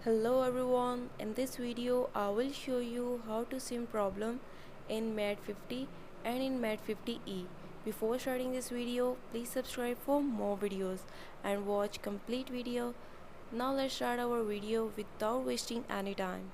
Hello everyone, in this video I will show you how to sim problem in Mate 50 and in Mate 50e. Before starting this video, please subscribe for more videos and watch complete video. Now let's start our video without wasting any time.